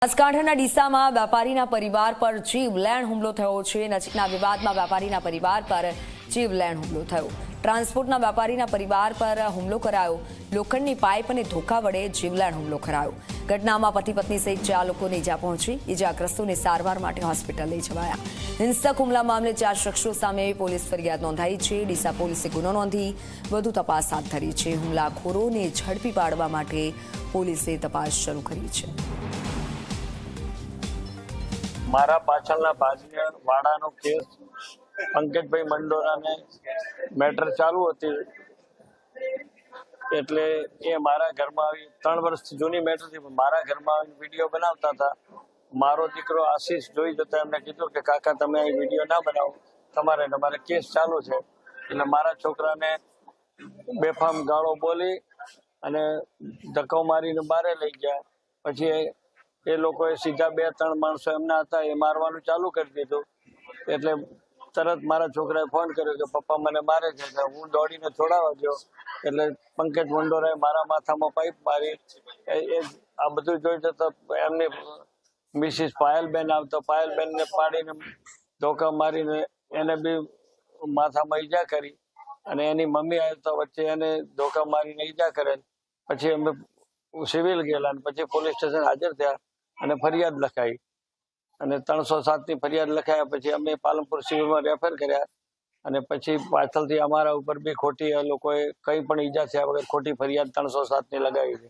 બનાસકાંઠાના ડીસામાં વેપારીના પરિવાર પર જીવલેણ હુમલો થયો છે। નજીકના વિવાદમાં વેપારીના પરિવાર પર જીવલેણ હુમલો થયો। ટ્રાન્સપોર્ટના વેપારીના પરિવાર પર હુમલો કરાયો। લોખંડની પાઇપ અને ધોકા વડે જીવલેણ હુમલો કરાયો। ઘટનામાં પતિ પત્ની સહિત 4 લોકોને ઈજા પહોંચી। ઈજાગ્રસ્તોને સારવાર માટે હોસ્પિટલ લઈ જવાયા। હિંસક હુમલા મામલે 4 શખ્સો સામે પોલીસ ફરિયાદ નોંધાઈ છે। ડીસા પોલીસે ગુનો નોંધી વધુ તપાસ હાથ ધરી છે। હુમલાખોરોને ઝડપી પાડવા માટે પોલીસે તપાસ શરૂ કરી છે। મારા પાછળના ભાજિયા વાડાનો કેસ પંકજભાઈ મંડોરાને મેટર ચાલુ હતી એટલે એ મારા ઘરમાં આવી 3 વર્ષ જૂની મેટર હતી। મારા ઘરમાં આવીને વિડીયો બનાવતા હતા। મારો દીકરો આશીષ જોઈ જતા એમને કીધું કે કાકા તમે આ વિડીયો ના બનાવો, તમારે કેસ ચાલુ છે। એટલે મારા છોકરાને બેફામ ગાળો બોલી અને ધક્કો મારીને બારે લઈ ગયા। પછી એ લોકોએ સીધા 2-3 માણસો એમના હતા એ મારવાનું ચાલુ કરી દીધું। એટલે તરત મારા છોકરાએ ફોન કર્યો કે પપ્પા મને મારે છે। હું દોડીને છોડાવવા ગયો એટલે પંકજ મંડોરાએ મારા માથામાં પાઇપ મારી। એ આ બધું જોઈ જતા એમની મિસિસ પાયલબેન આવતો, પાયલબેનને પાડીને ધોકા મારીને એને બી માથામાં ઈજા કરી અને એની મમ્મી આવતા વચ્ચે એને ધોકા મારીને ઈજા કરેલ। પછી અમે સિવિલ ગયેલા અને પછી પોલીસ સ્ટેશન હાજર થયા અને ફરિયાદ લખાઈ અને 307ની ફરિયાદ લખાયા। પછી અમે પાલનપુર સિવિલમાં રેફર કર્યા અને પછી પાછળથી અમારા ઉપર બી ખોટી લોકોએ કંઈ પણ ઈજા થયા વગર ખોટી ફરિયાદ 307ની લગાવી છે।